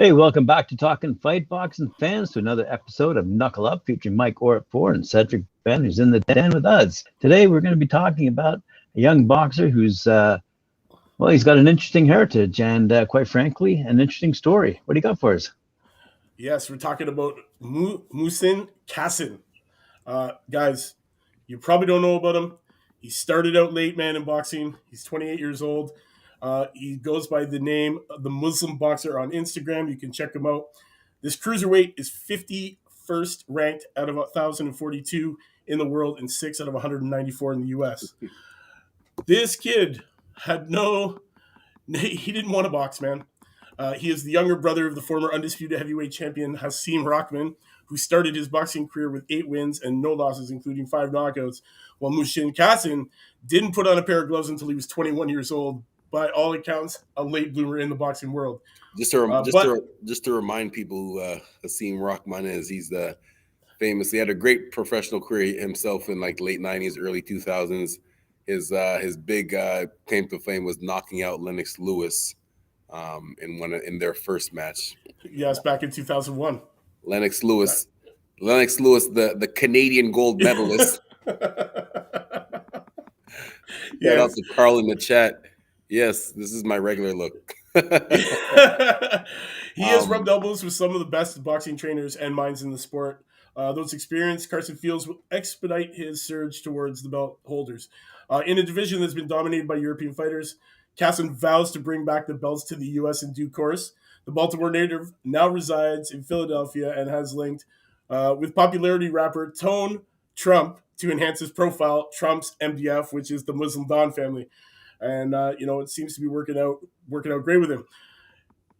Hey, welcome back to Talking Fight Boxing fans to another episode of Knuckle Up featuring Mike Orr at 4 and Cedric Ben, who's in the den with us. Today, we're going to be talking about a young boxer who's, he's got an interesting heritage and, quite frankly, an interesting story. What do you got for us? Yes, we're talking about Muhsin Cason. Guys, you probably don't know about him. He started out late, man, in boxing. He's 28 years old. He goes by the name of the Muslim Boxer on Instagram. You can check him out. This cruiserweight is 51st ranked out of 1,042 in the world and 6 out of 194 in the U.S. This kid had he didn't want to box, man. He is the younger brother of the former undisputed heavyweight champion Hasim Rahman, who started his boxing career with 8 wins and no losses, including 5 knockouts, while Muhsin Cason didn't put on a pair of gloves until he was 21 years old. By all accounts, a late bloomer in the boxing world. Just to remind people who Hasim Rahman is, he's the famous. He had a great professional career himself in like late '90s, early 2000s. His big claim to fame was knocking out Lennox Lewis in their first match. Yes, back in 2001. Lennox Lewis, the Canadian gold medalist. Shout out to Carl in the chat. Yes, this is my regular look. He has rubbed elbows with some of the best boxing trainers and minds in the sport. Those experienced Carson feels will expedite his surge towards the belt holders. In a division that's been dominated by European fighters, Cason vows to bring back the belts to the U.S. in due course. The Baltimore native now resides in Philadelphia and has linked with popularity rapper Tone Trump to enhance his profile, Trump's MDF, which is the Muslim Don family. And it seems to be working out great with him.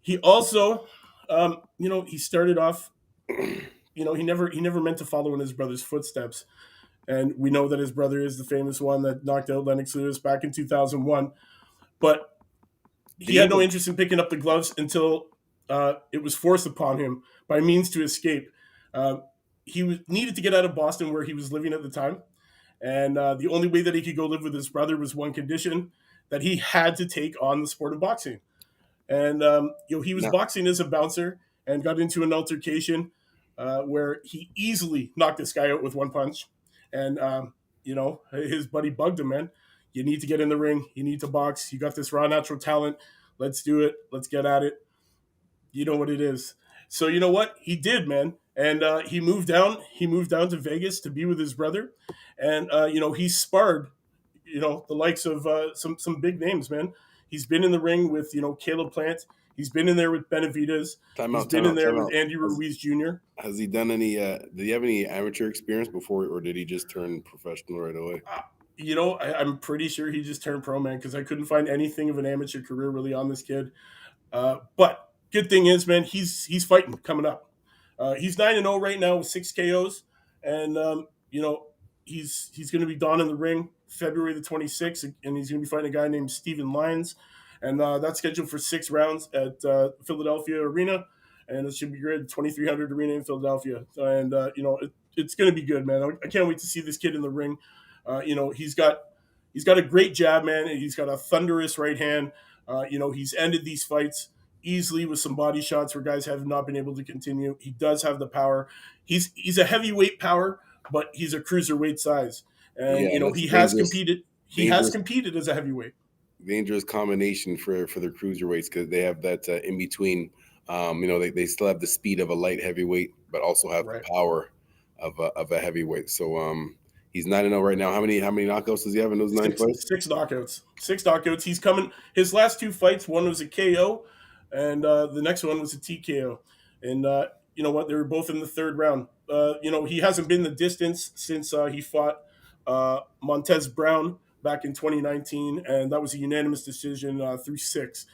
He also, he started off, he never meant to follow in his brother's footsteps, and we know that his brother is the famous one that knocked out Lennox Lewis back in 2001. But he had no interest in picking up the gloves until it was forced upon him by means to escape. He needed to get out of Boston, where he was living at the time, and the only way that he could go live with his brother was one condition: that he had to take on the sport of boxing. And, he was boxing as a bouncer and got into an altercation where he easily knocked this guy out with one punch. And, his buddy bugged him, man. You need to get in the ring. You need to box. You got this raw natural talent. Let's do it. Let's get at it. You know what it is. So you know what? He did, man. And he moved down. He moved down to Vegas to be with his brother. And, he sparred the likes of some big names, man. He's been in the ring with, Caleb Plant. He's been in there with Benavidez. He's been in there with Andy Ruiz Jr. Has he done any, did he have any amateur experience before, or did he just turn professional right away? I'm pretty sure he just turned pro, man, because I couldn't find anything of an amateur career really on this kid. But good thing is, man, he's fighting coming up. He's 9-0 right now with 6 KOs. And, he's going to be donning the ring February the 26th, and he's going to be fighting a guy named Steven Lyons, and that's scheduled for 6 rounds at Philadelphia Arena, and it should be great, 2,300 Arena in Philadelphia, and it's going to be good, man. I can't wait to see this kid in the ring. He's got a great jab, man, and he's got a thunderous right hand. He's ended these fights easily with some body shots where guys have not been able to continue. He does have the power. He's a heavyweight power, but he's a cruiserweight size. And, he has competed. He has competed as a heavyweight. Dangerous combination for the cruiserweights, because they have that in between. They still have the speed of a light heavyweight, but also have the power of a heavyweight. So he's 9-0 right now. How many knockouts does he have in those 9 fights? 6 knockouts. 6 knockouts. He's coming. His last 2 fights, one was a KO, and the next one was a TKO. And you know what? They were both in the 3rd round. He hasn't been the distance since he fought Montez Brown back in 2019, and that was a unanimous decision through 6.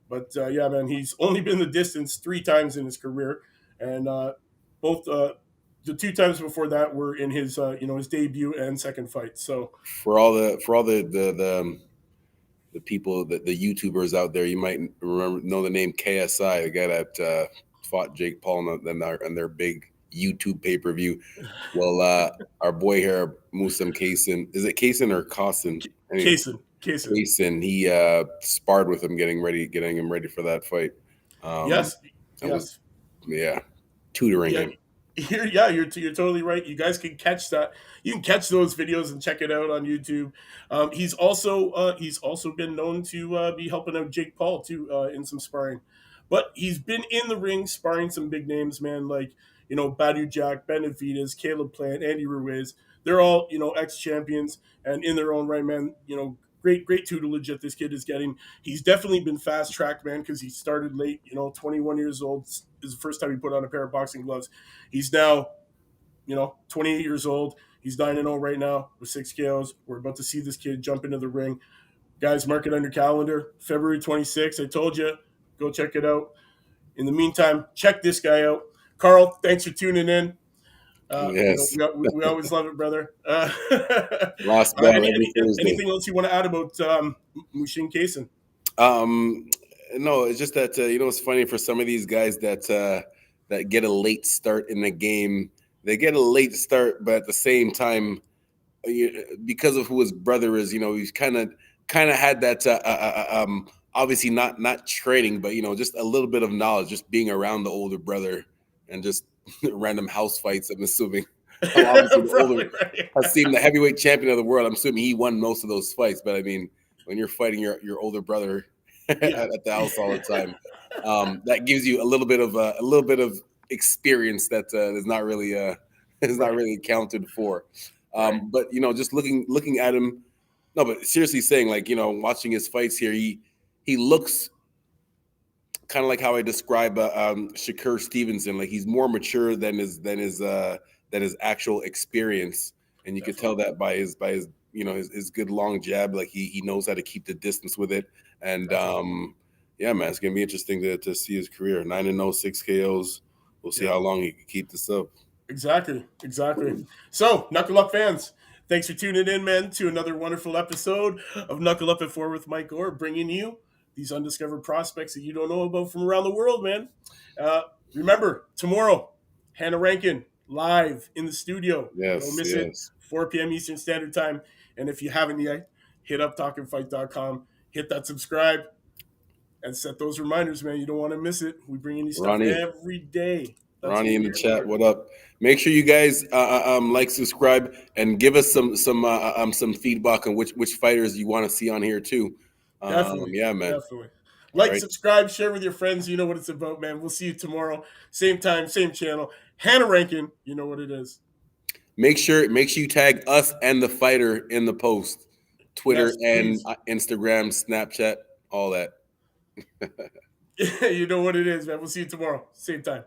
But man, he's only been the distance 3 times in his career, and both the 2 times before that were in his his debut and second fight. So for all the people, the YouTubers out there, you might know the name KSI, the guy that fought Jake Paul on their big YouTube pay-per-view. Well, our boy here, Muhsin Cason, is it Cason or Cason? Cason. He sparred with him, getting him ready for that fight. Yes, I was tutoring him. You're totally right. You guys can catch that. You can catch those videos and check it out on YouTube. He's also been known to be helping out Jake Paul too in some sparring, but he's been in the ring sparring some big names, man, like Badu Jack, Benavidez, Caleb Plant, Andy Ruiz. They're all ex-champions and in their own right, man. Great tutelage that this kid is getting. He's definitely been fast tracked, man, because he started late. 21 years old is the first time he put on a pair of boxing gloves. He's now, 28 years old. He's 9-0 right now with 6 KOs. We're about to see this kid jump into the ring. Guys, mark it on your calendar. February 26th. I told you, go check it out. In the meantime, check this guy out. Carl, thanks for tuning in. Yes. We always love it, brother. Lost bell every Thursday. Anything else you want to add about Muhsin Cason? No, it's just that it's funny for some of these guys that get a late start in the game. They get a late start, but at the same time, because of who his brother is, he's kind of had that. Obviously not training, but just a little bit of knowledge, just being around the older brother and just random house fights. I'm assuming. Obviously, Hasim, the heavyweight champion of the world. I'm assuming he won most of those fights. But I mean, when you're fighting your older brother at the house all the time, that gives you a little bit of experience that is not really accounted for. But just looking at him. No, but seriously saying, like, watching his fights here, he looks kind of like how I describe Shakur Stevenson. Like, he's more mature than his actual experience, and you could tell that by his his good long jab. Like, he knows how to keep the distance with it, and man, it's gonna be interesting to see his career. 9-0, 6 KOs. We'll see how long he can keep this up. Exactly. So, Knuckle Up fans, thanks for tuning in, man, to another wonderful episode of Knuckle Up at 4 with Mike Orr, bringing you these undiscovered prospects that you don't know about from around the world, man. Remember, tomorrow, Hannah Rankin live in the studio. Yes, don't miss it. 4 p.m. Eastern Standard Time. And if you haven't yet, hit up talkinfight.com, hit that subscribe, and set those reminders, man. You don't want to miss it. We bring in you stuff every day. That's Ronnie in the chat, what up? Make sure you guys like, subscribe, and give us some feedback on which fighters you want to see on here too. Definitely. Yeah, man. Definitely. Like, subscribe, share with your friends. You know what it's about, man. We'll see you tomorrow. Same time, same channel. Hannah Rankin, you know what it is. Make sure you tag us and the fighter in the post. Twitter and Instagram, Snapchat, all that. You know what it is, man. We'll see you tomorrow. Same time.